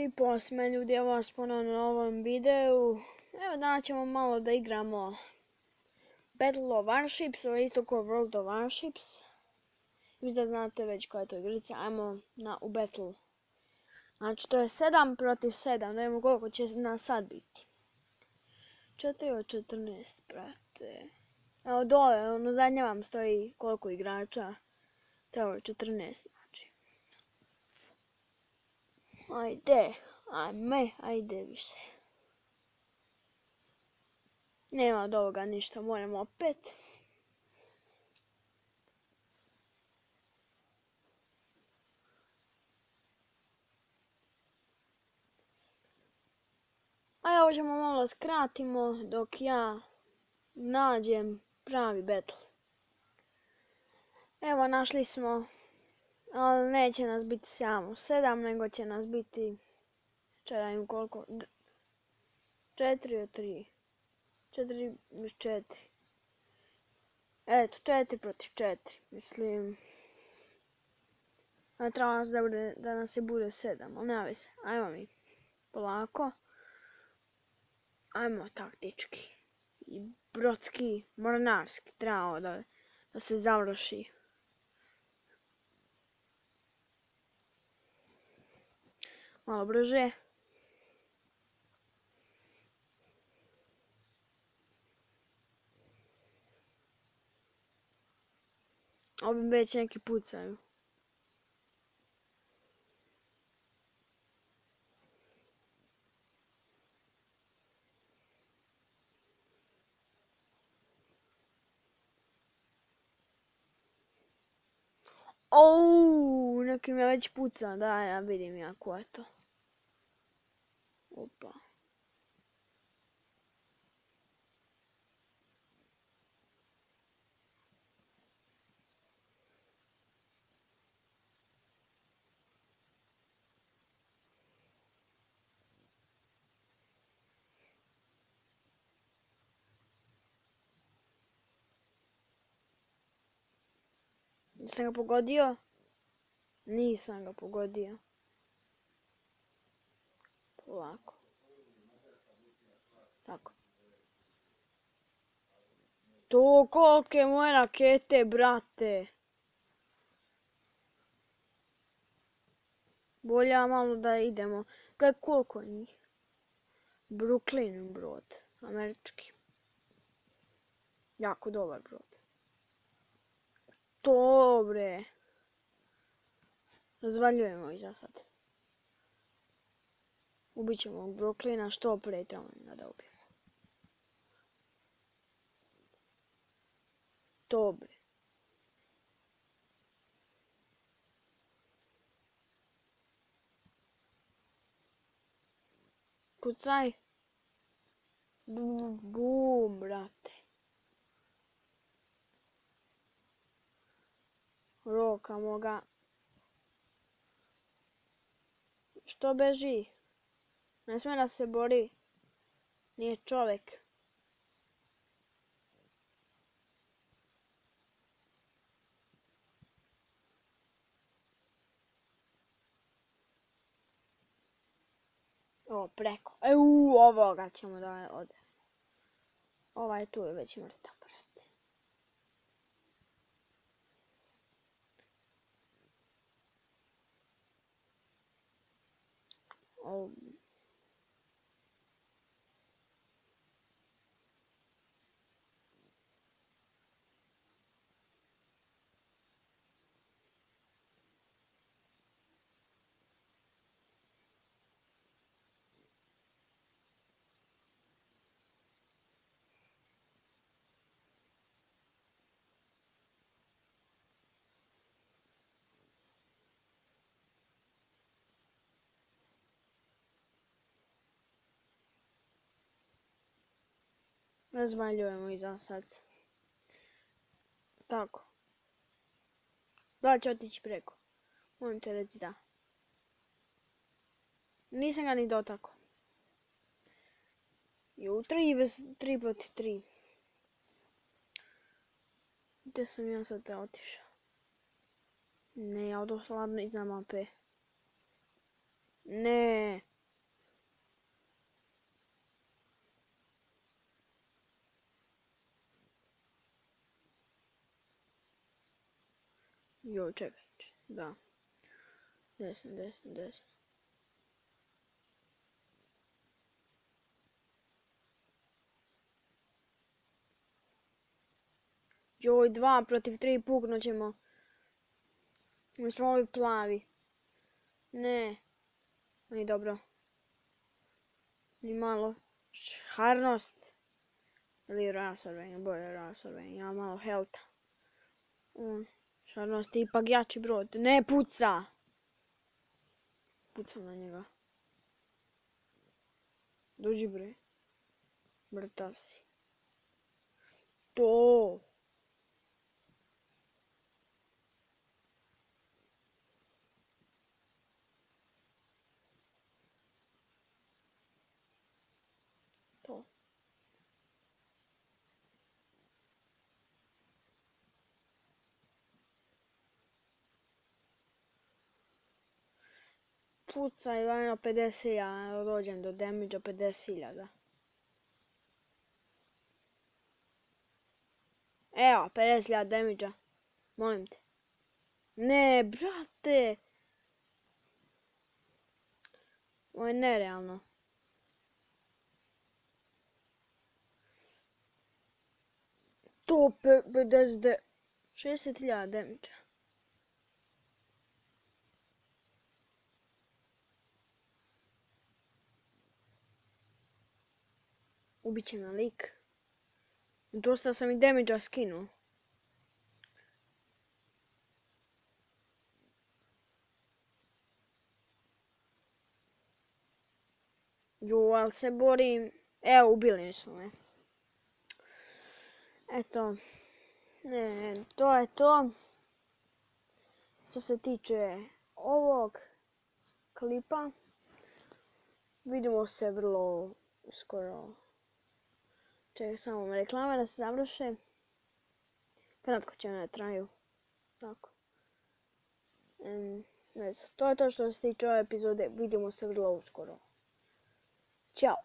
I posme ljudi, evo vas ponovno na ovom videu. Evo danas ćemo malo da igramo Battle of Warships, ovo je isto kao World of Warships. Mislim da znate već koja je to igrica, ajmo u Battle. Znači to je 7 protiv 7, da vidimo koliko će nas sad biti. 4 od 14, brate. Evo dole, zadnje vam stoji koliko igrača. Treba 14, znači. Ajde više. Nema od ovoga ništa, moram opet. A ovo ćemo malo skratimo dok ja nađem pravi battle. Evo našli smo, ali neće nas biti samo 7, nego će nas biti, čekaj koliko, 4 od 3. 4 uz 4. Eto, 4 protiv 4, mislim. A treba nas da nas je bude 7, ali nema veze. Ajmo mi, polako. Ajmo taktički. I brodski, mornarski, trebamo da se završi. Malo brže. Ovi već neki pucaju. Ouuu, neki me već puca, da ja vidim ja ko je to. Opa. Nisam ga pogodio? Nisam ga pogodio. Polako. Tako. To kolike moje rakete, brate. Bolje malo da idemo. Gledaj koliko je njih. Brooklyn brod. Američki. Jako dobar brod. Dobre. Razvaljujemo ih za sad. Ubit ćemo ovog Brooklyna što pre trebamo da ubijemo. Dobre. Kucaj. Bum, brate. Rokamo ga. Što beži? Ne sme da se bori. Nije čovek. O, preko. Ovoga ćemo da ode. Ovaj tu je već mrtav, brate. Razvaljujemo ih za sad. Tako. Da li će otići preko? Molim te reci da. Nisam ga ni dotako. I u 3 protiv 3. Gdje sam ja sad otišao? Ne, ja odo hladno iza mape. Ne. Joj, čekaj. Da. Desno. Joj, 2 protiv 3 puknut ćemo. Mi smo ovi plavi. Ne. Nije dobro. Ni malo. Šarnost. Ili rasorvenje, bolje rasorvenje. Ja malo helta. Šarnost je ipak jači brod. Ne, puca! Pucam na njega. Dođi bre. Mrtav si. To! To. Pucaj, vajno 50.000, dođem do damage-a 50.000. Evo, 50.000 damage-a. Molim te. Ne, brate! Ovo je nerealno. To 50... 60.000 damage-a. Ubit će me lik. Dosta sam i damage-a skinuo. Jo, ali se borim. Evo, ubili su me. Eto. Ne, to je to. Što se tiče ovog klipa. Vidimo se vrlo skoro. Čekaj samo reklame da se završe. Kratko će ne traju. Tako. To je to što se tiče ove epizode. Vidimo se vrlo uskoro. Ćao!